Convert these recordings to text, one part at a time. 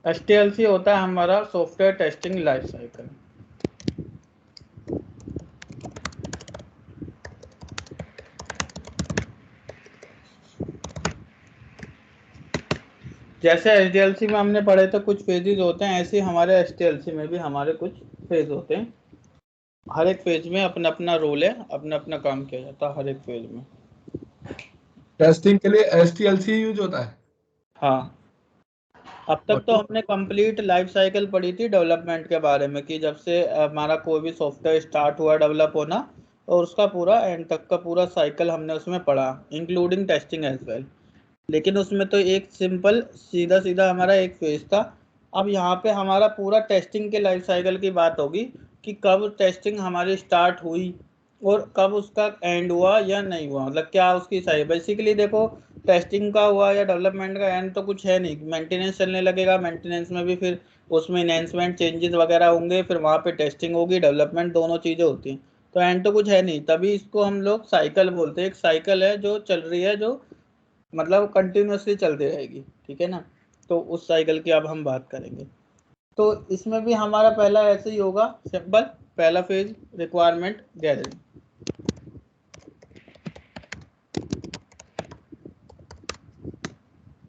STLC होता है हमारा सॉफ्टवेयर टेस्टिंग लाइफ साइकिल। जैसे SDLC में हमने पढ़े थे कुछ फेजेस होते हैं, ऐसे ही हमारे STLC में भी हमारे कुछ फेज होते हैं। हर एक फेज में अपना अपना रोल है, अपना अपना काम किया जाता है हर एक फेज में। टेस्टिंग के लिए STLC यूज होता है। हाँ, अब तक तो हमने कंप्लीट लाइफ साइकिल पढ़ी थी डेवलपमेंट के बारे में, कि जब से हमारा कोई भी सॉफ्टवेयर स्टार्ट हुआ डेवलप होना और उसका पूरा एंड तक का पूरा साइकिल हमने उसमें पढ़ा, इंक्लूडिंग टेस्टिंग एज वेल। लेकिन उसमें तो एक सिंपल सीधा सीधा हमारा एक फेज था। अब यहाँ पे हमारा पूरा टेस्टिंग के लाइफ साइकिल की बात होगी कि कब टेस्टिंग हमारी स्टार्ट हुई और कब उसका एंड हुआ या नहीं हुआ, मतलब क्या उसकी सही। बेसिकली देखो, टेस्टिंग का हुआ या डेवलपमेंट का एंड तो कुछ है नहीं, मेंटेनेंस चलने लगेगा, मेंटेनेंस में भी फिर उसमें इनहेंसमेंट चेंजेस वगैरह होंगे, फिर वहाँ पे टेस्टिंग होगी, डेवलपमेंट, दोनों चीज़ें होती हैं। तो एंड तो कुछ है नहीं, तभी इसको हम लोग साइकिल बोलते हैं। एक साइकिल है जो चल रही है, जो मतलब कंटिन्यूअसली चलती रहेगी, ठीक है ना। तो उस साइकिल की अब हम बात करेंगे। तो इसमें भी हमारा पहला ऐसे ही होगा, सिंपल पहला फेज रिक्वायरमेंट गैदरिंग,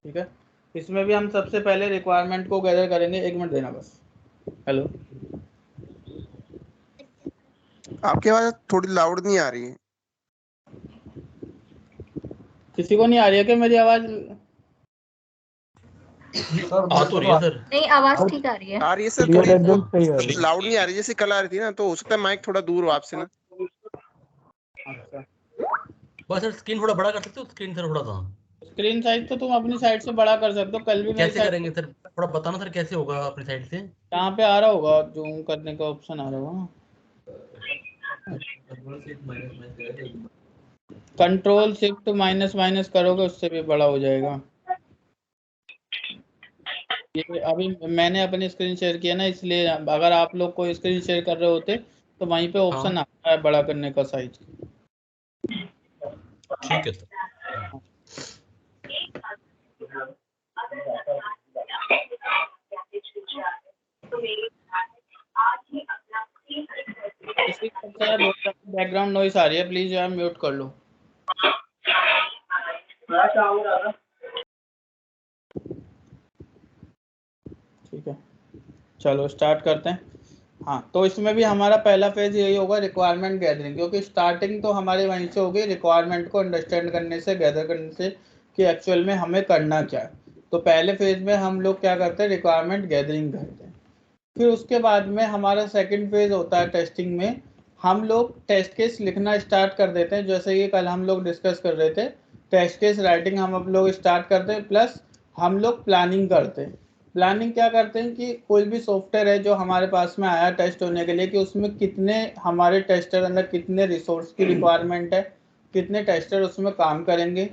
ठीक है। इसमें भी हम सबसे पहले रिक्वायरमेंट को गैदर करेंगे। एक मिनट देना बस। हेलो, आपकी आवाज थोड़ी लाउड नहीं आ रही है। किसी को नहीं आ रही है क्या मेरी आवाज? आ तो रही है सर। नहीं, आवाज ठीक आ रही है। आ रही है सर, क्लियर थोड़ी एकदम सही आ रही है। लाउड नहीं आ रही जैसे कल आ रही थी ना, तो हो सकता है माइक थोड़ा दूर हो आपसे ना। अच्छा, बस सर स्क्रीन थोड़ा बड़ा कर सकते हो, स्क्रीन सर थोड़ा सा। स्क्रीन साइज तो तुम अपनी साइड से बड़ा कर सकते हो, कल भी मेरी कैसे साइड। करेंगे सर, थोड़ा बताना सर कैसे होगा अपनी साइड से। यहाँ पे आ रहा होगा, जूम करने का ऑप्शन आ रहा होगा, कंट्रोल शिफ्ट माइनस माइनस करोगे उससे भी बड़ा हो जाएगा। ये अभी मैंने अपनी स्क्रीन शेयर किया ना, इसलिए अगर आप लोग को स्क्रीन शेयर कर रहे होते तो वहीं पे ऑप्शन हाँ। आता है बड़ा करने का साइज। ठीक है सर। बैकग्राउंड नॉइस आ रही है, प्लीज यार म्यूट कर लो। ठीक है, चलो स्टार्ट करते हैं। हाँ, तो इसमें भी हमारा पहला फेज यही होगा, रिक्वायरमेंट गैदरिंग, क्योंकि स्टार्टिंग तो हमारे वहीं से होगी, रिक्वायरमेंट को अंडरस्टैंड करने से, गैदर करने से कि एक्चुअल में हमें करना क्या है। तो पहले फेज में हम लोग क्या करते हैं, रिक्वायरमेंट गैदरिंग करते हैं। फिर उसके बाद में हमारा सेकंड फेज होता है टेस्टिंग में। हम लोग टेस्ट केस लिखना स्टार्ट कर देते हैं, जैसे कि कल हम लोग डिस्कस कर रहे थे, टेस्ट केस राइटिंग हम लोग स्टार्ट करते हैं, प्लस हम लोग प्लानिंग करते हैं। प्लानिंग क्या करते हैं कि कोई भी सॉफ्टवेयर है जो हमारे पास में आया टेस्ट होने के लिए, कि उसमें कितने हमारे टेस्टर अंदर कितने रिसोर्स की रिक्वायरमेंट है, कितने टेस्टर उसमें काम करेंगे,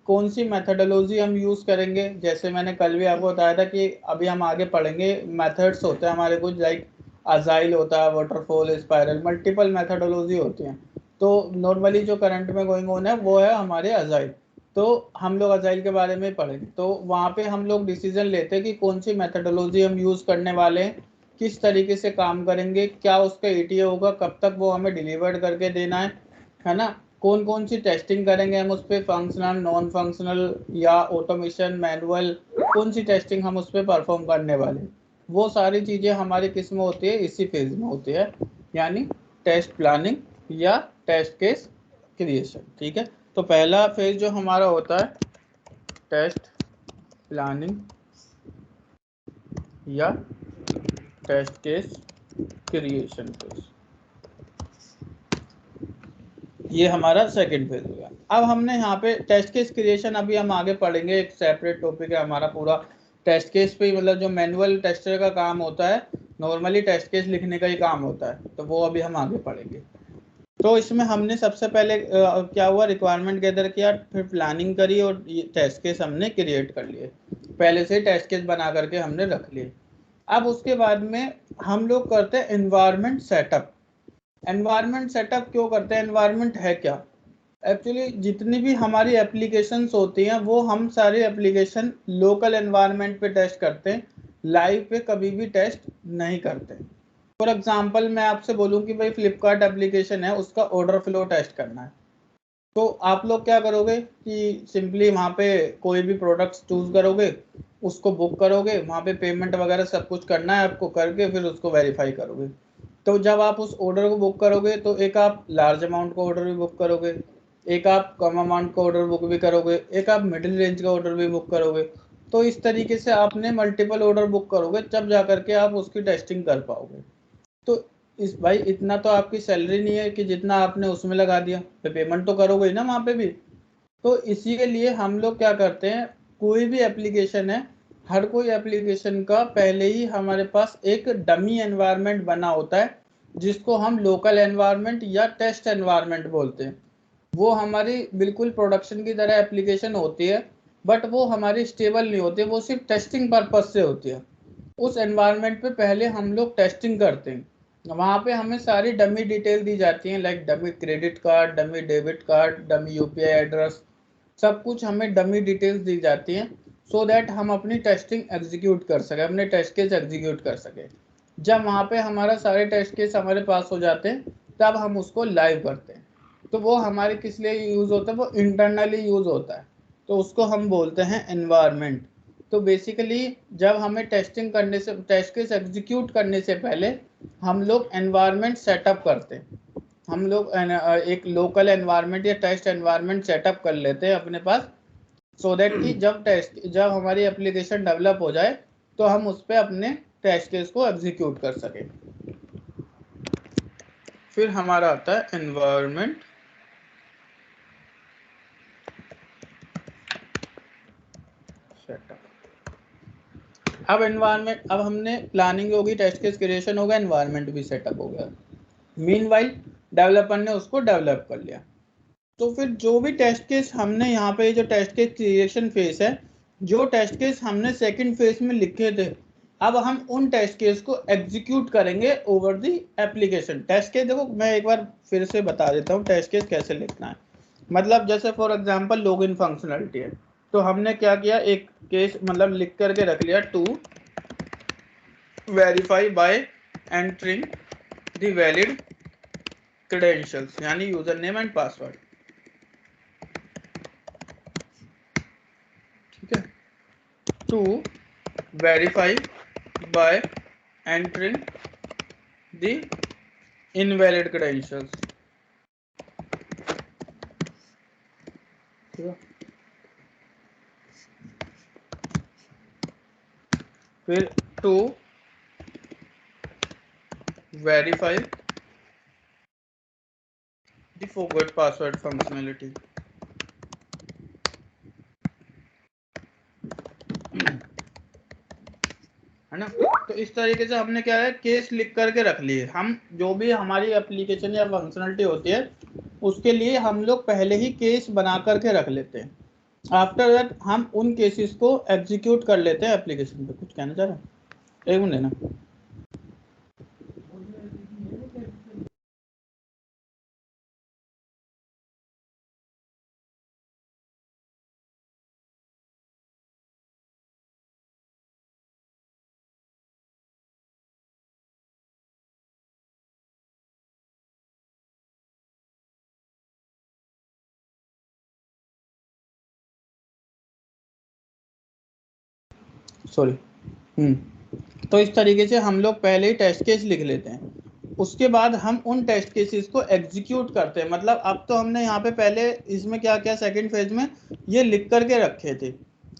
कौन सी मेथडोलॉजी हम यूज़ करेंगे। जैसे मैंने कल भी आपको बताया था कि अभी हम आगे पढ़ेंगे, मेथड्स होते हैं हमारे कुछ, लाइक अजाइल होता है, वाटरफॉल, स्पाइरल, मल्टीपल मेथडोलॉजी होती हैं। तो नॉर्मली जो करंट में गोइंग ऑन है वो है हमारे अजाइल। तो हम लोग अजाइल के बारे में पढ़ेंगे, तो वहाँ पे हम लोग डिसीजन लेते हैं कि कौन सी मेथडोलॉजी हम यूज़ करने वाले हैं, किस तरीके से काम करेंगे, क्या उसका ETA होगा, कब तक वो हमें डिलीवर्ड करके देना है ना। कौन कौन सी टेस्टिंग करेंगे हम उस पर, फंक्शनल, नॉन फंक्शनल या ऑटोमेशन, मैनुअल, कौन सी टेस्टिंग हम उस पर परफॉर्म करने वाले, वो सारी चीज़ें हमारी किस में होती है, इसी फेज में होती है, यानी टेस्ट प्लानिंग या टेस्ट केस क्रिएशन, ठीक है। तो पहला फेज जो हमारा होता है टेस्ट प्लानिंग या टेस्ट केस क्रिएशन फेज, ये हमारा सेकंड फेज हो गया। अब हमने यहाँ पे टेस्ट केस क्रिएशन अभी हम आगे पढ़ेंगे, एक सेपरेट टॉपिक है हमारा पूरा टेस्ट केस पे, मतलब जो मैनुअल टेस्टर का काम होता है, नॉर्मली टेस्ट केस लिखने का ही काम होता है, तो वो अभी हम आगे पढ़ेंगे। तो इसमें हमने सबसे पहले क्या हुआ, रिक्वायरमेंट गैदर किया, फिर प्लानिंग करी और टेस्ट केस हमने क्रिएट कर लिए, पहले से टेस्ट केस बना करके हमने रख लिए। अब उसके बाद में हम लोग करते हैं एनवायरनमेंट सेटअप। एनवायरनमेंट सेटअप क्यों करते हैं, एनवायरनमेंट है क्या? एक्चुअली जितनी भी हमारी एप्लीकेशंस होती हैं वो हम सारी एप्लीकेशन लोकल एनवायरनमेंट पे टेस्ट करते हैं, लाइव पे कभी भी टेस्ट नहीं करते। फॉर एग्जांपल मैं आपसे बोलूं कि भाई फ्लिपकार्ट एप्लीकेशन है, उसका ऑर्डर फ्लो टेस्ट करना है, तो आप लोग क्या करोगे कि सिंपली वहाँ पे कोई भी प्रोडक्ट्स चूज करोगे, उसको बुक करोगे, वहाँ पे पेमेंट वगैरह सब कुछ करना है आपको, करके फिर उसको वेरीफाई करोगे। तो जब आप उस ऑर्डर को बुक करोगे तो एक आप लार्ज अमाउंट का ऑर्डर भी बुक करोगे, एक आप कम अमाउंट का ऑर्डर बुक भी करोगे, एक आप मिडिल रेंज का ऑर्डर भी बुक करोगे। तो इस तरीके से आपने मल्टीपल ऑर्डर बुक करोगे, तब जा करके आप उसकी टेस्टिंग कर पाओगे। तो इस भाई इतना तो आपकी सैलरी नहीं है कि जितना आपने उसमें लगा दिया, तो पेमेंट तो करोगे ही ना वहाँ पे भी। तो इसी के लिए हम लोग क्या करते हैं, कोई भी एप्लीकेशन है, हर कोई एप्लीकेशन का पहले ही हमारे पास एक डमी एनवायरनमेंट बना होता है, जिसको हम लोकल एनवायरनमेंट या टेस्ट एनवायरनमेंट बोलते हैं। वो हमारी बिल्कुल प्रोडक्शन की तरह एप्लीकेशन होती है, बट वो हमारी स्टेबल नहीं होती, वो सिर्फ टेस्टिंग पर्पज से होती है। उस एनवायरनमेंट पे पहले हम लोग टेस्टिंग करते हैं, वहाँ पे हमें सारी डमी डिटेल दी जाती हैं, like dummy credit card, dummy debit card, dummy UPI address, सब कुछ हमें डमी डिटेल्स दी जाती हैं, सो दैट हम अपनी टेस्टिंग एग्जीक्यूट कर सकें, अपने टेस्ट केस एग्जीक्यूट कर सकें। जब वहाँ पे हमारा सारे टेस्ट केस हमारे पास हो जाते हैं, तब हम उसको लाइव करते हैं। तो वो हमारे किस लिए यूज़ होता है, वो इंटरनली यूज़ होता है, तो उसको हम बोलते हैं एनवायरनमेंट। तो बेसिकली जब हमें टेस्टिंग करने से, टेस्ट केस एग्जीक्यूट करने से पहले हम लोग एनवायरनमेंट सेटअप करते हैं, हम लोग एक लोकल एनवायरनमेंट या टेस्ट एनवायरनमेंट सेटअप कर लेते हैं अपने पास, सो दैट कि जब हमारी एप्लीकेशन डेवलप हो जाए तो हम उस पर अपने टेस्ट केस को एग्जीक्यूट कर सकें। फिर हमारा आता है एनवायरनमेंट सेटअप। अब एनवायरनमेंट, अब हमने प्लानिंग होगी, टेस्ट केस क्रिएशन हो गया, एनवायरनमेंट भी सेटअप हो गया। मीनवाइल डेवलपर ने उसको डेवलप कर लिया। तो फिर जो भी टेस्ट केस हमने यहाँ पे, जो टेस्ट केस क्रिएशन फेज है, जो टेस्ट केस हमने सेकंड फेज में लिखे थे, अब हम उन टेस्ट केस को एग्जीक्यूट करेंगे over the application. Test case देखो मैं एक बार फिर से बता देता हूँ टेस्ट केस कैसे लिखना है। मतलब जैसे फॉर एग्जांपल लॉगिन फंक्शनलिटी है, तो हमने क्या किया, एक केस मतलब लिख करके रख लिया, to verify by entering the valid credentials, यानी यूजर नेम एंड पासवर्ड। ठीक है, to verify by entering the invalid credentials. फिर to verify the forgot password functionality. है ना। तो इस तरीके से हमने क्या है, केस लिख करके रख लिए। हम जो भी हमारी एप्लीकेशन या फंक्शनलिटी होती है, उसके लिए हम लोग पहले ही केस बना करके रख लेते हैं। आफ्टर दैट हम उन केसेस को एग्जीक्यूट कर लेते हैं एप्लीकेशन पे। कुछ कहना चाह रहे हैं, एक मिनट ना। सॉरी। तो इस तरीके से हम लोग पहले ही टेस्ट केस लिख लेते हैं, उसके बाद हम उन टेस्ट केसेस को एग्जीक्यूट करते हैं। मतलब अब तो हमने यहाँ पे पहले इसमें क्या क्या सेकंड फेज में ये लिख करके रखे थे,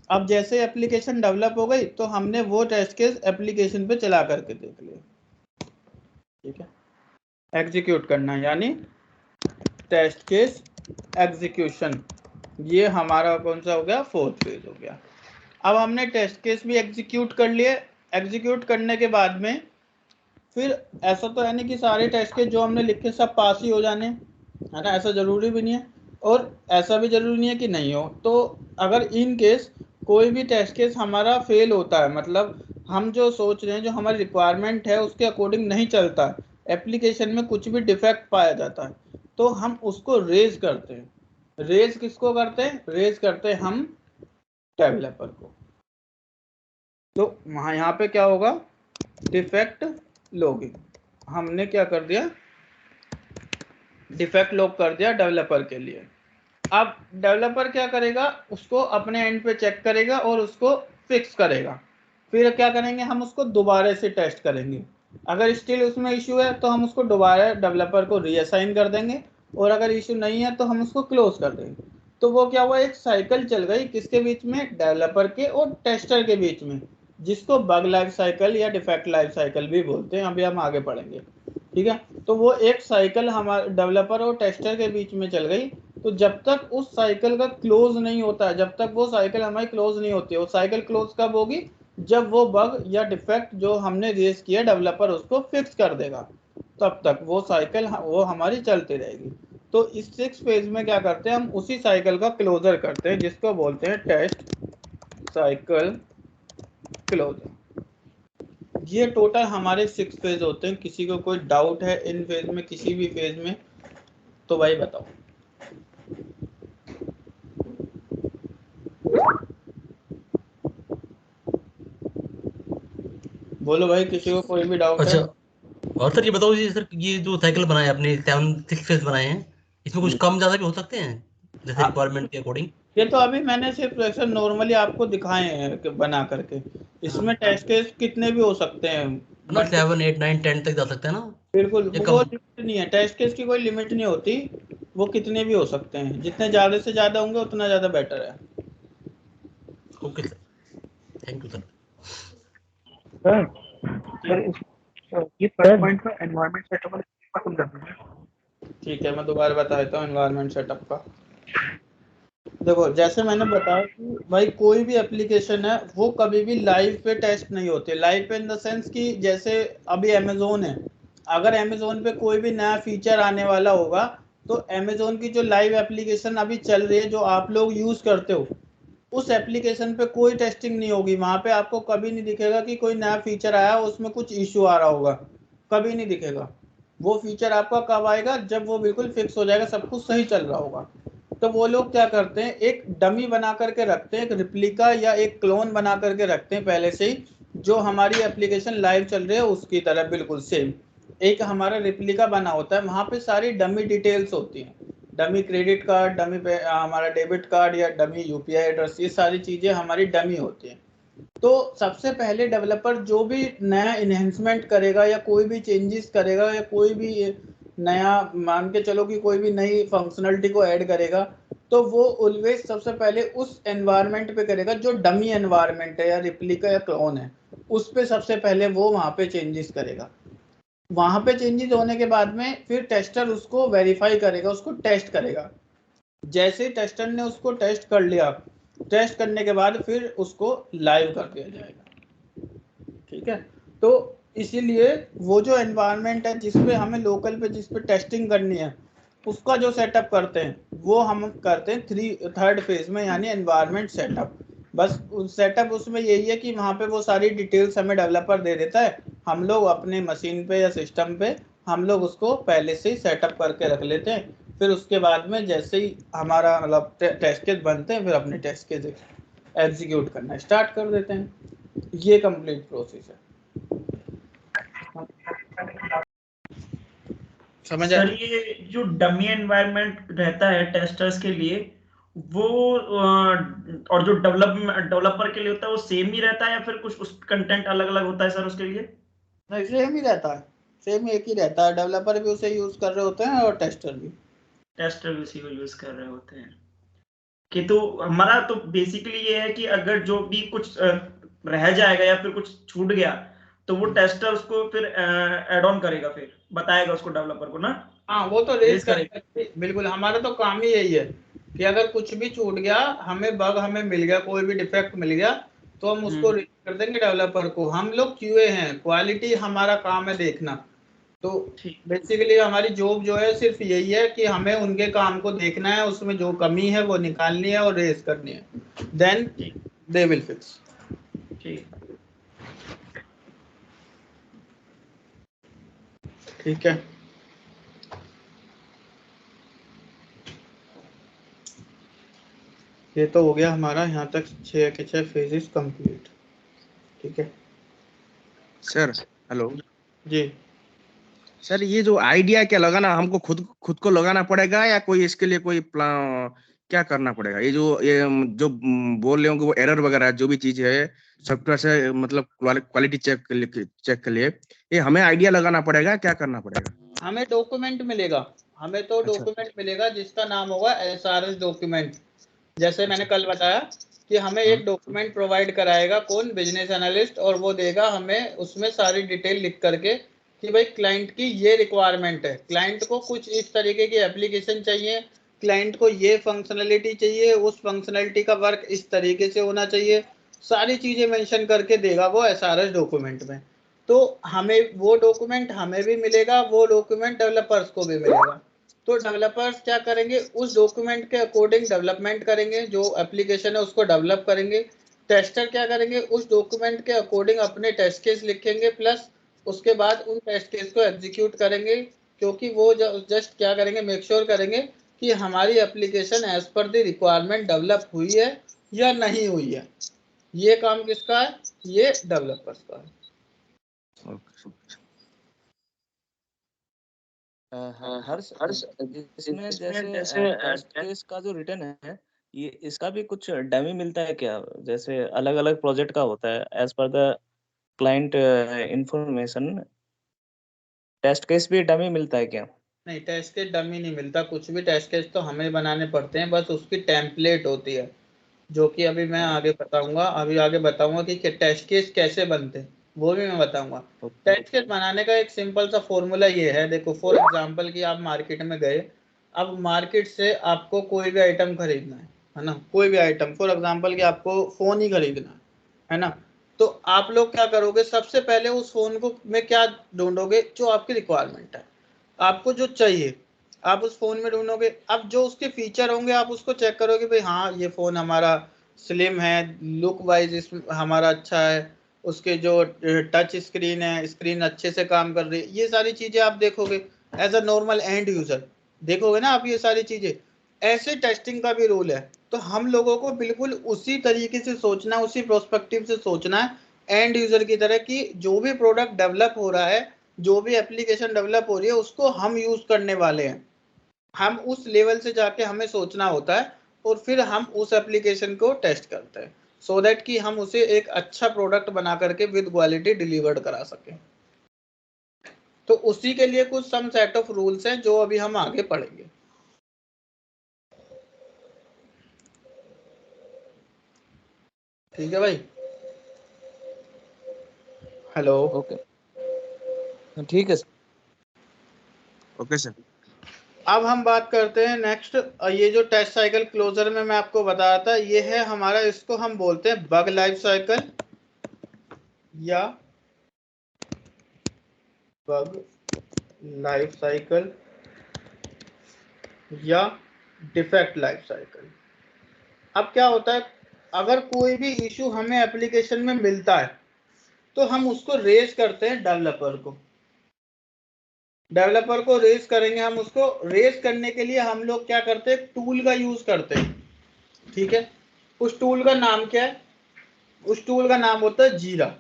अब जैसे एप्लीकेशन डेवलप हो गई तो हमने वो टेस्ट केस एप्लीकेशन पे चला करके देख लिया। ठीक है, एग्जीक्यूट करना यानी टेस्ट केस एग्जीक्यूशन, ये हमारा कौन सा हो गया, फोर्थ फेज हो गया। अब हमने टेस्ट केस भी एग्जीक्यूट कर लिए। एग्जीक्यूट करने के बाद में फिर ऐसा तो है नहीं कि सारे टेस्ट केस जो हमने लिखे सब पास ही हो जाने, है ना, ऐसा ज़रूरी भी नहीं है, और ऐसा भी ज़रूरी नहीं है कि नहीं हो। तो अगर इन केस कोई भी टेस्ट केस हमारा फेल होता है, मतलब हम जो सोच रहे हैं, जो हमारी रिक्वायरमेंट है उसके अकॉर्डिंग नहीं चलता है, एप्लीकेशन में कुछ भी डिफेक्ट पाया जाता है, तो हम उसको रेज करते हैं। रेज किसको करते हैं, रेज करते हैं हम डेवलपर को। तो वहाँ यहाँ पे क्या होगा, डिफेक्ट लॉगिंग, हमने क्या कर दिया, डिफेक्ट लॉग कर दिया डेवलपर के लिए। अब डेवलपर क्या करेगा, उसको अपने एंड पे चेक करेगा और उसको फिक्स करेगा। फिर क्या करेंगे, हम उसको दोबारा से टेस्ट करेंगे। अगर स्टिल उसमें इशू है तो हम उसको दोबारा डेवलपर को रीअसाइन कर देंगे, और अगर इशू नहीं है तो हम उसको क्लोज कर देंगे। तो वो क्या हुआ, एक साइकिल चल गई किसके बीच में, डेवलपर के और टेस्टर के बीच में, जिसको बग लाइफ साइकिल या डिफेक्ट लाइफ साइकिल भी बोलते हैं, अभी हम आगे पढ़ेंगे। ठीक है, तो वो एक साइकिल हमारे डेवलपर और टेस्टर के बीच में चल गई। तो जब तक उस साइकिल का क्लोज नहीं होता, जब तक वो साइकिल हमारी क्लोज नहीं होती, वो साइकिल क्लोज कब होगी, जब वो बग या डिफेक्ट जो हमने रेज किया डेवलपर उसको फिक्स कर देगा, तब तक वो साइकिल वो हमारी चलती रहेगी। तो इस 6 फेज में क्या करते हैं, हम उसी साइकिल का क्लोजर करते हैं, जिसको बोलते हैं टेस्ट साइकिल क्लोजर। ये टोटल हमारे 6 फेज होते हैं। किसी को कोई डाउट है इन फेज में, किसी भी फेज में, तो भाई बताओ। बोलो भाई, किसी को कोई भी डाउट है। अच्छा, और सर ये बताओ जी सर, ये जो साइकिल बनाए आपने 6 फेज बनाए हैं, इसमें कुछ कम ज़्यादा भी हो सकते हैं जैसे हाँ, रिक्वायरमेंट के अकॉर्डिंग? ये तो अभी मैंने सिर्फ ऐसा नॉर्मली आपको दिखाए हैं कि बना करके। इसमें टेस्ट केस कितने भी हो सकते हैं, मतलब बट 7 8 9 10 तक जा सकते हैं ना, बिल्कुल या वो कम? लिमिट नहीं है, टेस्ट केस की कोई लिमिट नहीं होती। वो कितने भी हो सकते हैं, जितने ज़्यादा से ज़्यादा होंगे उतना ज़्यादा बेटर है। Okay sir, thank you sir. Sir sir ये फर्स्ट पॉइंट का एनवायरनमेंट सेटअप खत्म कर दीजिए। ठीक है, मैं दोबारा बता देता हूँ एनवायरनमेंट सेटअप का। देखो, जैसे मैंने बताया कि भाई कोई भी एप्लीकेशन है वो कभी भी लाइव पे टेस्ट नहीं होते। लाइव पे इन द सेंस कि जैसे अभी अमेजोन है, अगर अमेजोन पे कोई भी नया फीचर आने वाला होगा, तो अमेजोन की जो लाइव एप्लीकेशन अभी चल रही है जो आप लोग यूज करते हो, उस एप्लीकेशन पे कोई टेस्टिंग नहीं होगी। वहां पे आपको कभी नहीं दिखेगा कि कोई नया फीचर आया उसमें कुछ इश्यू आ रहा होगा, कभी नहीं दिखेगा। वो फीचर आपका कब आएगा, जब वो बिल्कुल फिक्स हो जाएगा, सब कुछ सही चल रहा होगा। तो वो लोग क्या करते हैं, एक डमी बना करके रखते हैं, एक रिप्लिका या एक क्लोन बना करके रखते हैं पहले से ही, जो हमारी एप्लीकेशन लाइव चल रही है उसकी तरह बिल्कुल सेम एक हमारा रिप्लिका बना होता है। वहां पे सारी डमी डिटेल्स होती हैं, डमी क्रेडिट कार्ड, डमी हमारा डेबिट कार्ड या डमी यूपीआई एड्रेस, ये सारी चीजें हमारी डमी होती हैं। तो सबसे पहले डेवलपर जो भी नया इन्हेंसमेंट करेगा या कोई भी चेंजेस करेगा या कोई भी नया, मान के चलो कि कोई भी नई फंक्शनलिटी को ऐड करेगा, तो वो ऑलवेज सबसे पहले उस एनवायरनमेंट पे करेगा जो डमी एनवायरनमेंट है या रिप्लिका या क्लोन है, उस पे सबसे पहले वो वहां पे चेंजेस करेगा। वहां पे चेंजेस होने के बाद में फिर टेस्टर उसको वेरीफाई करेगा, उसको टेस्ट करेगा। जैसे ही टेस्टर ने उसको टेस्ट कर लिया, टेस्ट करने के बाद फिर उसको लाइव कर दिया जाएगा। ठीक है, तो इसीलिए वो जो एनवायरनमेंट है जिसपे हमें लोकल पे जिस पे टेस्टिंग करनी है, उसका जो सेटअप करते हैं वो हम करते हैं थर्ड फेज में, यानी एनवायरनमेंट सेटअप। बस सेटअप उसमें यही है कि वहाँ पे वो सारी डिटेल्स हमें डेवलपर दे देता है, हम लोग अपने मशीन पे या सिस्टम पे हम लोग उसको पहले से ही सेटअप करके रख लेते हैं। फिर उसके बाद में जैसे ही हमारा मतलब टेस्ट केस बनते हैं, फिर अपने टेस्ट केस एग्जीक्यूट करना स्टार्ट कर देते हैं। ये कंप्लीट प्रोसेस है। समझ सर आया? ये जो डमी एनवायरनमेंट रहता है टेस्टर्स के लिए, वो और जो डेवलपर के लिए होता है वो सेम ही रहता है या फिर कुछ उस कंटेंट अलग अलग होता है सर उसके लिए? नहीं, सेम ही रहता है, सेम एक ही रहता है। डेवलपर भी उसे यूज कर रहे होते हैं और टेस्टर भी। टेस्टर भी उसी को यूज कर रहे होते हैं कि तो हमारा तो बेसिकली ये है कि अगर जो भी कुछ रह जाएगा या फिर कुछ छूट गया तो वो टेस्टर उसको फिर ऐड ऑन करेगा, फिर बताएगा उसको डेवलपर को ना, हाँ, वो तो रेज रेज करेगा। करेगा बिल्कुल। हमारा तो काम ही यही है कि अगर कुछ भी छूट गया, हमें बग हमें मिल गया, कोई भी डिफेक्ट मिल गया, तो हम उसको रेज कर देंगे डेवलपर को। हम लोग क्यूए हैं, क्वालिटी हमारा काम है देखना। तो ठीक। बेसिकली हमारी जॉब जो है सिर्फ यही है कि हमें उनके काम को देखना है, उसमें जो कमी है वो निकालनी है और रेज करनी है, देन ठीक। They will fix. ठीक। ठीक है, ये तो हो गया हमारा यहाँ तक 6 के 6 फेजेस कंप्लीट। ठीक है सर हेलो जी। सर, ये जो आइडिया क्या लगाना, हमको खुद को लगाना पड़ेगा या कोई इसके लिए कोई प्लान क्या करना पड़ेगा? ये जो बोल रहे होंगे वो एरर वगैरह जो भी चीज है सॉफ्टवेयर से, मतलब क्वालिटी चेक के लिए ये हमें आइडिया लगाना पड़ेगा, क्या करना पड़ेगा? हमें डॉक्यूमेंट मिलेगा, हमें तो अच्छा। डॉक्यूमेंट मिलेगा जिसका नाम होगा SRS डॉक्यूमेंट। जैसे मैंने कल बताया कि हमें एक डॉक्यूमेंट प्रोवाइड कराएगा कौन, बिजनेस एनालिस्ट, और वो देगा हमें उसमें सारी डिटेल लिख करके कि भाई क्लाइंट की ये रिक्वायरमेंट है, क्लाइंट को कुछ इस तरीके की एप्लीकेशन चाहिए, क्लाइंट को ये फंक्शनलिटी चाहिए, उस फंक्शनलिटी का वर्क इस तरीके से होना चाहिए, सारी चीजें मेंशन करके देगा वो SRS डॉक्यूमेंट में। तो हमें वो डॉक्यूमेंट हमें भी मिलेगा, वो डॉक्यूमेंट डेवलपर्स को भी मिलेगा। तो डेवलपर्स क्या करेंगे, उस डॉक्यूमेंट के अकॉर्डिंग डेवलपमेंट करेंगे, जो एप्लीकेशन है उसको डेवलप करेंगे। टेस्टर क्या करेंगे, उस डॉक्यूमेंट के अकॉर्डिंग अपने टेस्ट केस लिखेंगे, प्लस उसके बाद उन टेस्ट केस को एग्जीक्यूट करेंगे, क्योंकि वो जस्ट क्या करेंगे, मेक श्योर करेंगे कि हमारी application as per the requirement develop हुई है या नहीं हुई है। ये काम किसका है, ये डेवलपर्स का है। हर्ष, इसमें जैसे टेस्ट केस का जो रिटर्न है, ये इसका भी कुछ डमी मिलता है क्या? जैसे अलग अलग प्रोजेक्ट का होता है, as per the client information test case भी डमी मिलता है क्या? नहीं, टेस्ट केस डमी नहीं मिलता कुछ भी, टेस्ट केस तो हमें बनाने पड़ते हैं, बस उसकी टेम्पलेट होती है, जो कि अभी मैं आगे बताऊंगा। अभी आगे बताऊंगा कि टेस्ट केस कैसे बनते हैं, वो भी मैं बताऊंगा। टेस्ट केस बनाने का एक सिंपल सा फॉर्मूला ये है, देखो फॉर एग्जांपल कि आप मार्केट में गए, अब मार्केट से आपको कोई भी आइटम खरीदना है ना, कोई भी आइटम, फॉर एग्जांपल कि आपको फोन ही खरीदना है ना, तो आप लोग क्या करोगे, सबसे पहले उस फोन को में क्या ढूंढोगे, जो आपकी रिक्वायरमेंट है, आपको जो चाहिए आप उस फोन में ढूंढोगे। अब जो उसके फीचर होंगे आप उसको चेक करोगे, भाई हाँ ये फोन हमारा स्लिम है, लुक वाइज हमारा अच्छा है, उसके जो टच स्क्रीन है, स्क्रीन अच्छे से काम कर रही है, ये सारी चीजें आप देखोगे as a normal end user, देखोगे ना आप ये सारी चीजें। ऐसे टेस्टिंग का भी रूल है, तो हम लोगों को बिल्कुल उसी तरीके से सोचना, उसी प्रोस्पेक्टिव से सोचना है एंड यूजर की तरह, कि जो भी प्रोडक्ट डेवलप हो रहा है, जो भी एप्लीकेशन डेवलप हो रही है, उसको हम यूज करने वाले हैं, हम उस लेवल से जाके हमें सोचना होता है, और फिर हम उस एप्लीकेशन को टेस्ट करते हैं, सो दैट कि हम उसे एक अच्छा प्रोडक्ट बना करके विद क्वालिटी डिलीवर्ड करा सकें। तो उसी के लिए कुछ सम सेट ऑफ रूल्स हैं जो अभी हम आगे पढ़ेंगे। ठीक है भाई, हेलो, ओके, ठीक है। Okay sir. अब हम बात करते हैं नेक्स्ट, ये जो टेस्ट साइकिल क्लोजर में मैं आपको बता रहा था, ये है हमारा, इसको हम बोलते हैं बग लाइफ साइकिल या बग लाइफ साइकिल या डिफेक्ट लाइफ साइकिल। अब क्या होता है, अगर कोई भी इशू हमें एप्लीकेशन में मिलता है तो हम उसको रेज करते हैं डेवलपर को रेज करेंगे। हम उसको रेज करने के लिए हम लोग क्या करते हैं, टूल का यूज करते हैं, ठीक है। उस टूल का नाम क्या है, उस टूल का नाम होता है जीरा।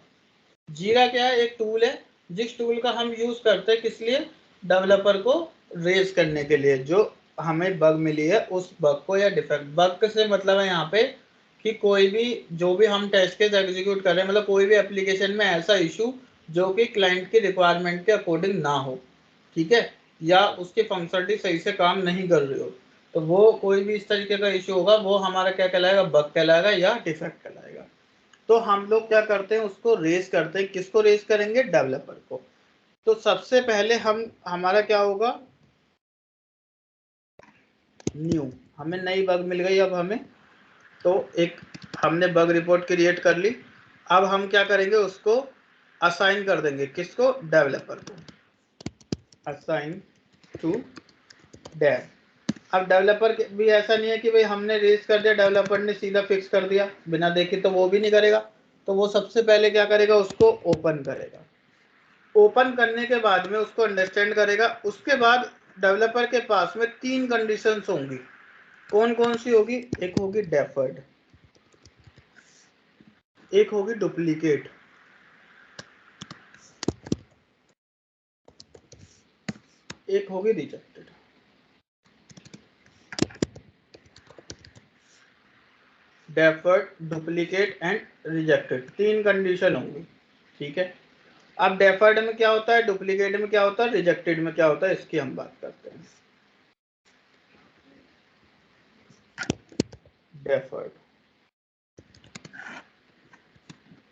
जीरा क्या है, एक टूल है जिस टूल का हम यूज करते हैं किस लिए, डेवलपर को रेज करने के लिए, जो हमें बग मिली है उस बग को, या डिफेक्ट। बग से मतलब है यहाँ पे कि कोई भी, जो भी हम टेस्ट केस एग्जीक्यूट कर रहे हैं, मतलब कोई भी एप्लीकेशन में ऐसा इशू जो कि क्लाइंट की रिक्वायरमेंट के अकॉर्डिंग ना हो, ठीक है, या उसकी फंक्शनलिटी सही से काम नहीं कर रही हो, तो वो कोई भी इस तरीके का इशू होगा, वो हमारा क्या कहलाएगा, बग कहलाएगा या डिफेक्ट कहलाएगा। तो हम लोग क्या करते हैं, उसको रेज करते हैं। किसको रेज करेंगे, डेवलपर को। तो सबसे पहले हमारा क्या होगा, न्यू, हमें नई बग मिल गई। अब हमें तो एक हमने बग रिपोर्ट क्रिएट कर ली। अब हम क्या करेंगे, उसको असाइन कर देंगे, किसको, डेवलपर को, असाइन टू डेव। अब डेवलपर भी ऐसा नहीं है कि भाई हमने रेज कर दिया, डेवलपर ने सीधा फिक्स कर दिया बिना देखे, तो वो भी नहीं करेगा। तो वो सबसे पहले क्या करेगा, उसको ओपन करेगा। ओपन करने के बाद में उसको अंडरस्टैंड करेगा। उसके बाद डेवलपर के पास में 3 कंडीशंस होंगी। कौन कौन सी होगी, एक होगी डेफर्ड, एक होगी डुप्लीकेट, एक होगी rejected. Deferred, duplicate and rejected, 3 condition होंगी, ठीक है। अब डेफर्ड में क्या होता है, डुप्लीकेट में क्या होता है, रिजेक्टेड में क्या होता है, इसकी हम बात करते हैं। डेफर्ड,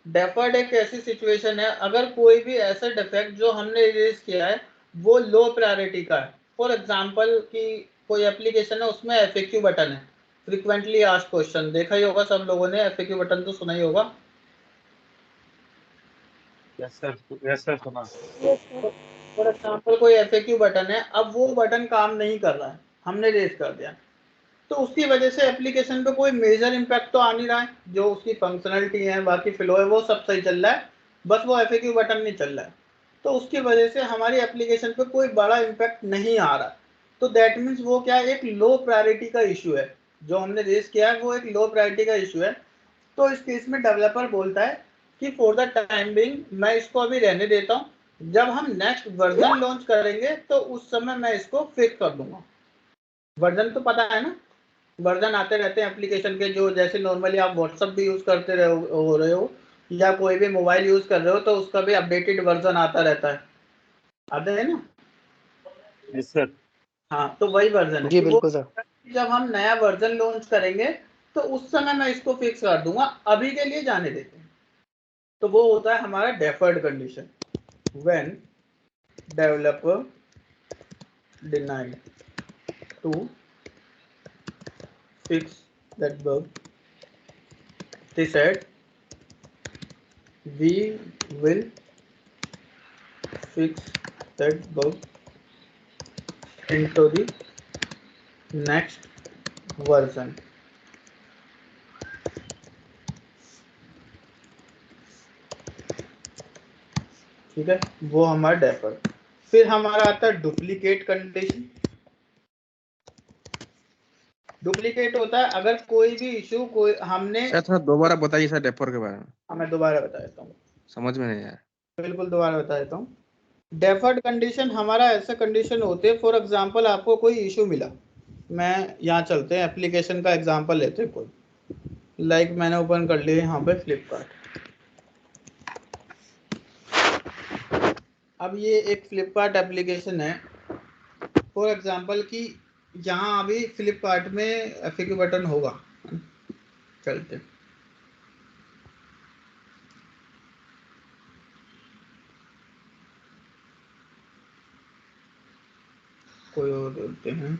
डेफर्ड एक ऐसी सिचुएशन है अगर कोई भी ऐसा डिफेक्ट जो हमने रेज किया है वो लो प्रायोरिटी का है। फॉर एग्जांपल कि कोई एप्लीकेशन है उसमें एफएक्यू बटन है, फ्रीक्वेंटली आस्क्ड क्वेश्चन, देखा ही होगा सब लोगों ने, एफएक्यू बटन तो सुना ही होगा। यस सर सुना। फॉर एग्जांपल कोई एफएक्यू बटन है, अब वो बटन काम नहीं कर रहा है, हमने रेज कर दिया, तो उसकी वजह से एप्लीकेशन पे कोई मेजर इम्पैक्ट तो आ नहीं रहा है, जो उसकी फंक्शनलिटी है बाकी फ्लो है वो सब सही चल रहा है, बस वो एफएक्यू बटन नहीं चल रहा है, तो उसकी वजह से हमारी एप्लीकेशन पे कोई बड़ा इम्पैक्ट नहीं आ रहा। तो दैट मीन्स वो क्या है, एक लो प्रायोरिटी का इशू है, जो हमने रेज किया है वो एक लो प्रायोरिटी का इशू है। तो इस केस में डेवलपर बोलता है कि फॉर द टाइम बिंग मैं इसको अभी रहने देता हूँ, जब हम नेक्स्ट वर्जन लॉन्च करेंगे तो उस समय मैं इसको फिक्स कर दूंगा। वर्जन तो पता है ना, वर्जन आते रहते हैं एप्लीकेशन के, जो जैसे नॉर्मली आप व्हाट्सएप भी यूज करते हो रहे हो या कोई भी मोबाइल यूज कर रहे हो तो उसका भी अपडेटेड वर्जन आता रहता है, आते हैं ना। Yes sir. हाँ, तो वही वर्जन है जी कि वो बिल्कुल सर। जब हम नया वर्जन लॉन्च करेंगे तो उस समय मैं इसको फिक्स कर दूंगा, अभी के लिए जाने देते हैं। तो वो होता है हमारा deferred condition, when developer denied to fix that bug, they said we will fix that bug into the next version। ठीक है, वो हमारा डेफर। फिर हमारा आता है डुप्लीकेट कंडीशन। डुप्लीकेट होता है अगर कोई भी इशू कोई हमने, सर थोड़ा दोबारा बताइए सर डेफर के बारे में। मैं दोबारा बता देता हूँ, समझ में नहीं आया। बिल्कुल दोबारा बता देता हूँ। डेफर्ड कंडीशन हमारा ऐसा कंडीशन होते हैं, फॉर एग्जांपल आपको कोई इशू मिला, मैं यहाँ चलते हैं एप्लीकेशन का एग्जांपल लेते हैं कोई, लाइक मैंने ओपन कर लिया यहाँ पे फ्लिपकार्ट। अब ये एक फ्लिपकार्ट एप्लीकेशन है, फॉर एग्जांपल कि यहाँ अभी फ्लिपकार्ट में एफएक्यू बटन होगा, चलते कोई और बोलते हैं,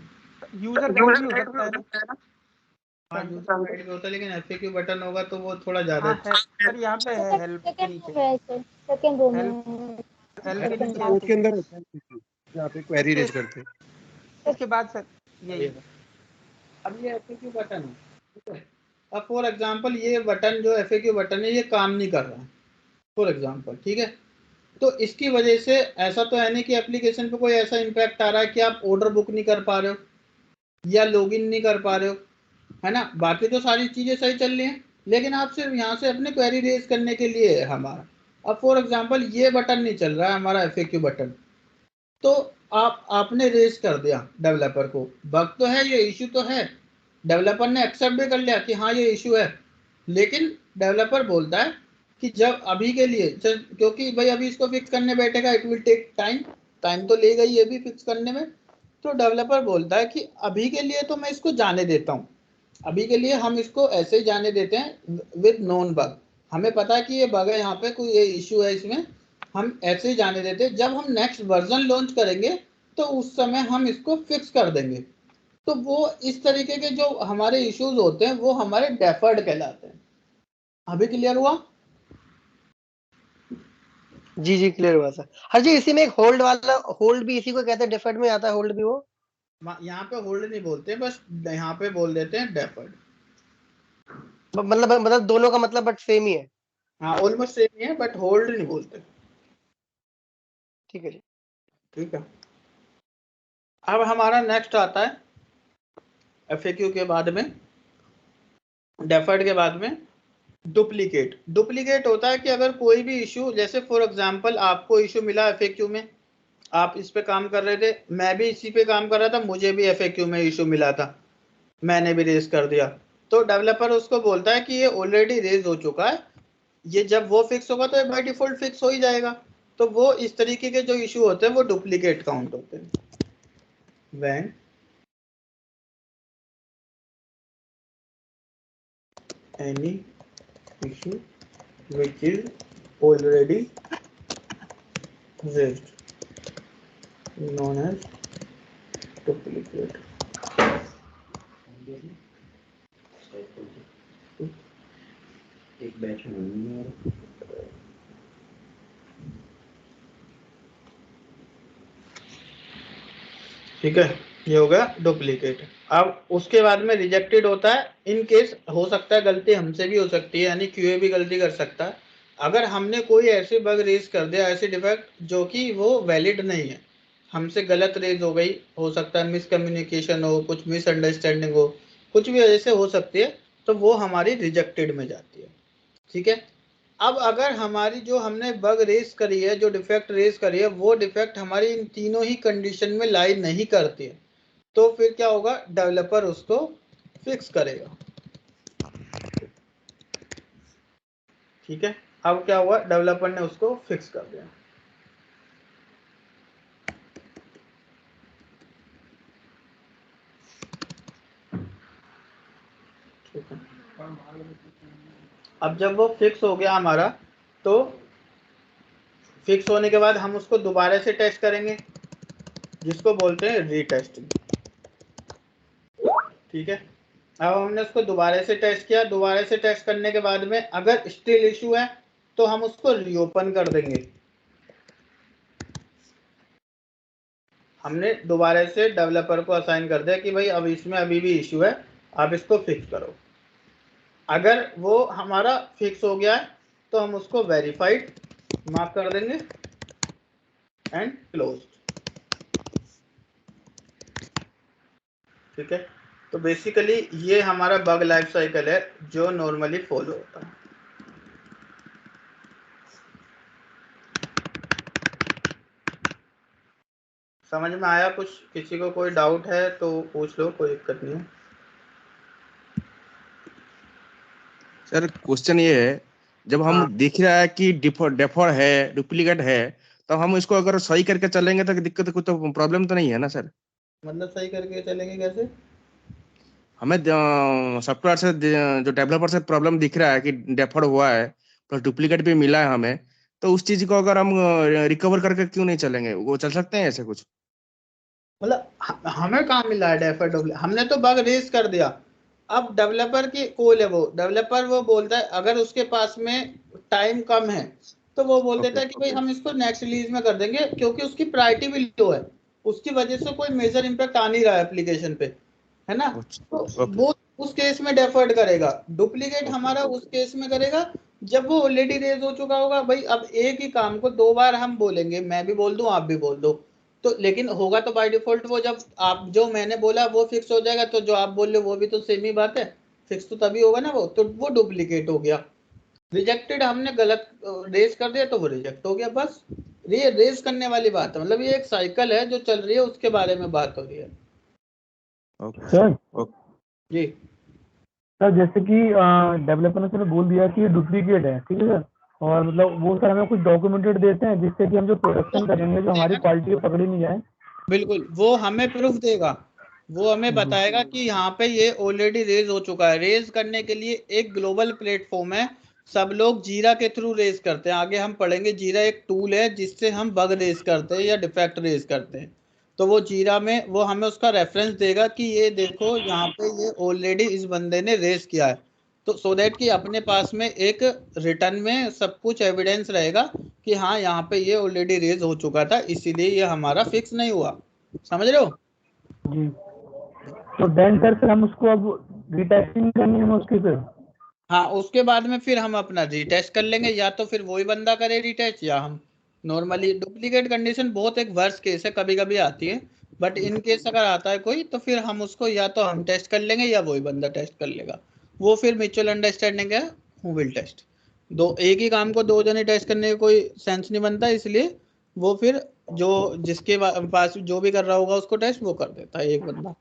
यूजर गाइड भी हो सकता है ना। हाँ यूजर गाइड में होता है, लेकिन एफएक्यू बटन होगा तो वो थोड़ा ज्यादा हाँ है सर, यहाँ पे है हेल्प के नीचे, सेकंड रो में हेल्प के नीचे उसके अंदर होता है जहाँ पे क्वेरी रेज करते हैं। इसके बाद सर यही है। अब ये एफएक्यू बटन है, ठीक है। अब फॉर एग्जांपल ये बटन जो एफएक्यू बटन है ये काम नहीं कर रहा है, फॉर एग्जांपल, ठीक है। तो इसकी वजह से ऐसा तो है नहीं कि एप्लीकेशन पे कोई ऐसा इम्पैक्ट आ रहा है कि आप ऑर्डर बुक नहीं कर पा रहे हो या लॉगिन नहीं कर पा रहे हो, है ना, बाकी तो सारी चीजें सही चल रही हैं, लेकिन आप सिर्फ यहाँ से अपने क्वेरी रेज करने के लिए है हमारा। अब फॉर एग्जांपल ये बटन नहीं चल रहा है हमारा एफएक्यू बटन, तो आपने रेज कर दिया डेवलपर को, बग तो है, ये इशू तो है, डेवलपर ने एक्सेप्ट भी कर लिया कि हाँ ये इशू है, लेकिन डेवलपर बोलता है कि जब अभी के लिए क्योंकि भाई अभी इसको फिक्स करने बैठेगा इट विल टेक टाइम तो लेगा ये भी फिक्स करने में, तो डेवलपर बोलता है कि अभी के लिए तो मैं इसको जाने देता हूँ, अभी के लिए हम इसको ऐसे ही जाने देते हैं विद नोन बग, हमें पता है कि ये बग है, यहाँ पे कोई ये इशू है, इसमें हम ऐसे ही जाने देते हैं, जब हम नेक्स्ट वर्जन लॉन्च करेंगे तो उस समय हम इसको फिक्स कर देंगे। तो वो इस तरीके के जो हमारे इश्यूज होते हैं वो हमारे डेफर्ड कहलाते हैं। अभी क्लियर हुआ? जी जी क्लियर हुआ सर। हाँ जी, इसी में एक होल्ड वाला, होल्ड भी इसी को कहते हैं, डेफर्ड में आता है होल्ड भी। वो यहाँ पे होल्ड नहीं बोलते, बस यहाँ पे बोल देते हैं डेफर्ड। मतलब दोनों का मतलब बट सेम ही है। हाँ ऑलमोस्ट सेम ही है, बट होल्ड नहीं बोलते। ठीक है जी, ठीक है। अब हमारा नेक्स्ट आता है एफएक्यू के बाद में, डेफर्ड के बाद में डुप्लीकेट। डुप्लीकेट होता है कि अगर कोई भी इशू, जैसे फॉर एग्जांपल आपको इशू मिला एफएक्यू में आप इस पे काम कर रहे थे, मैं भी इसी पे काम कर रहा था, मुझे भी FAQ में इशू मिला था, मैंने भी रेज कर दिया। तो डेवलपर उसको बोलता है कि ये ऑलरेडी रेज हो चुका है, ये जब वो फिक्स होगा तो बाय डिफॉल्ट फिक्स हो ही जाएगा। तो वो इस तरीके के जो इशू होते हैं वो डुप्लीकेट काउंट होते हैं। When any issue which is already raised known as duplicate। एक बैच में ठीक है, ये हो गया डुप्लीकेट। अब उसके बाद में रिजेक्टेड होता है, इन केस हो सकता है गलती हमसे भी हो सकती है, यानी QA भी गलती कर सकता है। अगर हमने कोई ऐसे बग रेज कर दिया, ऐसे डिफेक्ट जो कि वो वैलिड नहीं है, हमसे गलत रेज हो गई, हो सकता है मिसकम्युनिकेशन हो, कुछ मिसअंडरस्टैंडिंग हो, कुछ भी वजह से हो सकती है, तो वो हमारी रिजेक्टेड में जाती है। ठीक है, अब अगर हमारी जो हमने बग रेज करी है, जो डिफेक्ट रेज करी है, वो डिफेक्ट हमारी इन तीनों ही कंडीशन में लाई नहीं करती है, तो फिर क्या होगा, डेवलपर उसको फिक्स करेगा। ठीक है, अब क्या हुआ, डेवलपर ने उसको फिक्स कर दिया। ठीक है, अब जब वो फिक्स हो गया हमारा, तो फिक्स होने के बाद हम उसको दोबारा से टेस्ट करेंगे, जिसको बोलते हैं रीटेस्टिंग। ठीक है, अब हमने उसको दोबारा से टेस्ट किया, दोबारा से टेस्ट करने के बाद में अगर स्टिल इशू है तो हम उसको रीओपन कर देंगे। हमने दोबारा से डेवलपर को असाइन कर दिया कि भाई अब इसमें अभी भी इशू है, आप इसको फिक्स करो। अगर वो हमारा फिक्स हो गया है तो हम उसको वेरीफाइड मार्क कर देंगे एंड क्लोज। ठीक है, तो बेसिकली ये हमारा बग लाइफ साइकिल है जो नॉर्मली फॉलो होता है। समझ में आया कुछ? किसी को कोई डाउट है तो पूछ लो, कोई दिक्कत नहीं है। सर क्वेश्चन ये है, जब हम हाँ। देख रहा है कि डेफर है, डुप्लीकेट है, तो हम इसको अगर सही करके चलेंगे तो दिक्कत, कुछ तो प्रॉब्लम तो नहीं है ना सर? मतलब सही करके चलेंगे कैसे? हमें सॉफ्टवेयर से जो डेवलपर से प्रॉब्लम दिख रहा है कि डेफर हुआ है प्लस डुप्लीकेट भी मिला है हमें, तो उस चीज को अगर हम रिकवर करके क्यों नहीं चलेंगे? वो चल सकते हैं ऐसे कुछ? मतलब हमें कहाँ मिला है डेफर डुप्लीकेट? हमने तो बग रेज कर दिया। अब डेवलपर की कॉल है, वो डेवलपर वो बोलता है, अगर उसके पास में टाइम कम है तो वो बोल देता है कि भाई हम इसको नेक्स्ट रिलीज में कर देंगे, क्योंकि उसकी प्रायोरिटी भी लो है, उसकी वजह से कोई मेजर इम्पैक्ट आ नहीं रहा है एप्लीकेशन पे, है ना। तो वो उस केस में डेफर्ड करेगा। डुप्लीकेट हमारा उस केस में करेगा जब वो ऑलरेडी रेज हो चुका होगा। भाई अब एक ही काम को दो बार हम बोलेंगे, मैं भी बोल दूं आप भी बोल दो, तो लेकिन होगा तो बाय डिफॉल्ट वो, जब आप जो मैंने बोला वो फिक्स हो जाएगा, तो जो आप बोल रहे हो वो भी तो सेम ही बात है, फिक्स तो तभी होगा ना वो, तो वो डुप्लीकेट हो गया। रिजेक्टेड हमने गलत रेज कर दिया तो वो रिजेक्ट हो गया, बस ये रेज करने वाली बात है। मतलब ये एक साइकिल है जो चल रही है, उसके बारे में बात हो रही है। सर जी सर, जैसे कि डेवलपर ने सर बोल दिया कि ये डुप्लीकेट है, ठीक है सर, और मतलब वो सर हमें कुछ डॉक्यूमेंटेड देते हैं जिससे कि हम जो प्रोडक्शन करेंगे जो हमारी क्वालिटी पकड़ी नहीं जाए। बिल्कुल, वो हमें प्रूफ देगा, वो हमें बताएगा कि यहाँ पे ये ऑलरेडी रेज हो चुका है। रेज करने के लिए एक ग्लोबल प्लेटफॉर्म है, सब लोग जीरा के थ्रू रेज करते हैं। आगे हम पढ़ेंगे, जीरा एक टूल है जिससे हम बग रेज करते हैं या डिफेक्ट रेज करते हैं। तो वो जीरा में वो हमें उसका रेफरेंस देगा कि ये देखो यहाँ पे ये ऑलरेडी इस बंदे ने रेज किया है, तो सो दैट कि अपने पास में एक रिटर्न में सब कुछ एविडेंस रहेगा कि हाँ यहाँ पे ये ऑलरेडी रेज हो चुका था, इसीलिए ये हमारा फिक्स नहीं हुआ। समझ रहे हो? जी, तो देन सर हम उसको अब रिटेस्टिंग करनी है उसकी फिर? हाँ, उसके बाद में फिर हम अपना रीटेस्ट कर लेंगे, या तो फिर वही बंदा करे रीटेस्ट या हम। नॉर्मली डुप्लीकेट कंडीशन बहुत एक वर्स्ट केस है, कभी कभी आती है, बट इन केस अगर आता है कोई तो फिर हम उसको या तो हम टेस्ट कर लेंगे या वही बंदा टेस्ट कर लेगा। वो फिर म्यूचुअल अंडरस्टैंडिंग है, हु विल टेस्ट। दो एक ही काम को दो जने टेस्ट करने का कोई सेंस नहीं बनता, इसलिए वो फिर जो जिसके पास जो भी कर रहा होगा उसको टेस्ट वो कर देता है एक बंदा।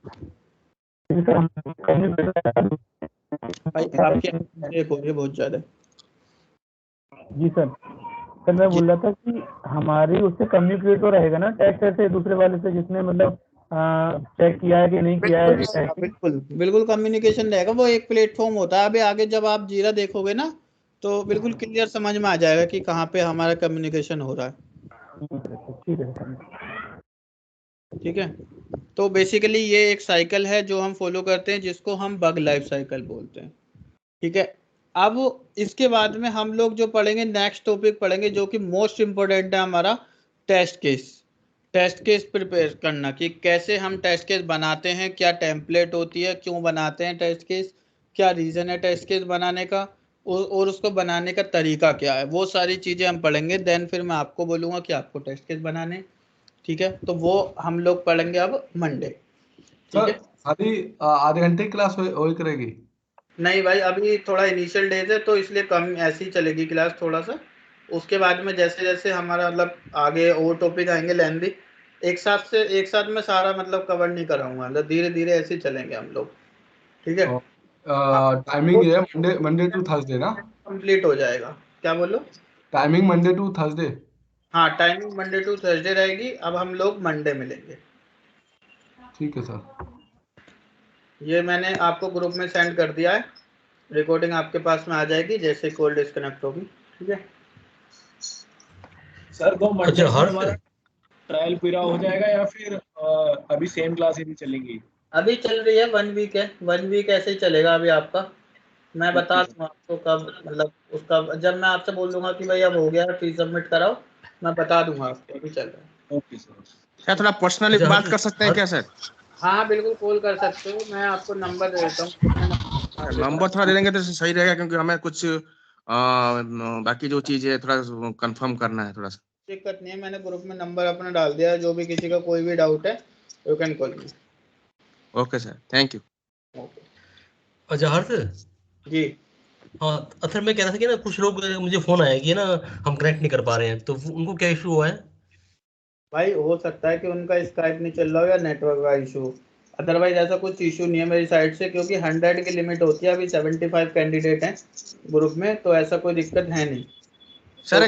भाई आपकी ब्रेक हो रही है बहुत ज्यादा। जी सर। सर मैं बोल रहा था कि हमारी उससे कम्युनिकेट तो रहेगा ना टेस्ट से दूसरे वाले से जिसने मतलब चेक किया है कि नहीं किया है। बिल्कुल बिल्कुल कम्युनिकेशन रहेगा। वो एक प्लेटफॉर्म होता है। अभी आगे जब आप जीरा देखोगे ना तो बिल्कुल क्लियर समझ में आ जाएगा कि कहाँ पे हमारा कम्युनिकेशन हो रहा है। ठीक है सर। ठीक है, तो बेसिकली ये एक साइकिल है जो हम फॉलो करते हैं जिसको हम बग लाइफ साइकिल बोलते हैं। ठीक है, अब इसके बाद में हम लोग जो पढ़ेंगे नेक्स्ट टॉपिक पढ़ेंगे जो कि मोस्ट इम्पोर्टेंट है हमारा test case. Test case prepare करना कि कैसे हम टेस्ट केस बनाते हैं, क्या टेम्पलेट होती है, क्यों बनाते हैं टेस्ट केस, क्या रीज़न है टेस्ट केस बनाने का और उसको बनाने का तरीका क्या है, वो सारी चीज़ें हम पढ़ेंगे। देन फिर मैं आपको बोलूँगा कि आपको टेस्ट केस बनाने। ठीक है, तो वो हम लोग पढ़ेंगे अब मंडे। ठीक सर है, खाली आधे घंटे की क्लास वही करेगी? नहीं भाई अभी थोड़ा इनिशियल डेज है तो इसलिए कम ऐसी चलेगी क्लास थोड़ा सा। उसके बाद में जैसे जैसे हमारा मतलब आगे और टॉपिक आएंगे लेंदी, एक साथ में सारा मतलब कवर नहीं कराऊंगा, मतलब धीरे धीरे ऐसे ही चलेंगे हम लोग। ठीक है, टाइमिंग है मंडे टू थर्सडे ना? कंप्लीट हो जाएगा। क्या बोलो? Timing Monday to Thursday? हाँ टाइमिंग मंडे टू थर्सडे रहेगी। अब हम लोग मंडे मिलेंगे। ठीक है सर। ये मैंने आपको ग्रुप में सेंड कर दिया है, रिकॉर्डिंग आपके पास में आ जाएगी जैसे कॉल डिस्कनेक्ट होगी। ठीक है सर, तो मंडे अच्छा से हर हमारा ट्रायल पूरा हो जाएगा या फिर अभी सेम क्लास ही चलेंगी? अभी चल रही है 1 वीक है, 1 वीक ऐसे ही चलेगा अभी आपका। मैं बता ओके सर। दूंगा आपको कब, मतलब उसका जब मैं आपसे बोल दूंगा कि भाई अब हो गया फीस सबमिट कराओ, मैं बता दूंगा आपको अभी चल रहा है। Okay sir. क्या थोड़ा पर्सनली अच्छा बात कर सकते हैं क्या सर? हाँ बिल्कुल कॉल कर सकते हो, मैं आपको नंबर दे देता हूँ। नंबर थोड़ा दे देंगे तो सही रहेगा क्योंकि हमें कुछ बाकी जो चीज है थोड़ा कंफर्म करना है थोड़ा सा। दिक्कत नहीं है, मैंने ग्रुप में नंबर अपना डाल दिया है, जो भी किसी का कोई भी डाउट है you can call me. Okay sir, thank you. अच्छा हर्ष, जी हाँ अच्छा मैं कह रहा था कि ना कुछ लोग मुझे फोन आया कि ना हम कनेक्ट नहीं कर पा रहे हैं, तो उनको क्या इशू हुआ है? भाई हो सकता है कि उनका स्काइप नहीं चल रहा हो या नेटवर्क का इशू, अदरवाइज ऐसा कुछ इशू नहीं है मेरी साइड से, क्योंकि 100 की लिमिट होती है, अभी 75 कैंडिडेट हैं ग्रुप में, तो ऐसा कोई दिक्कत है नहीं। सर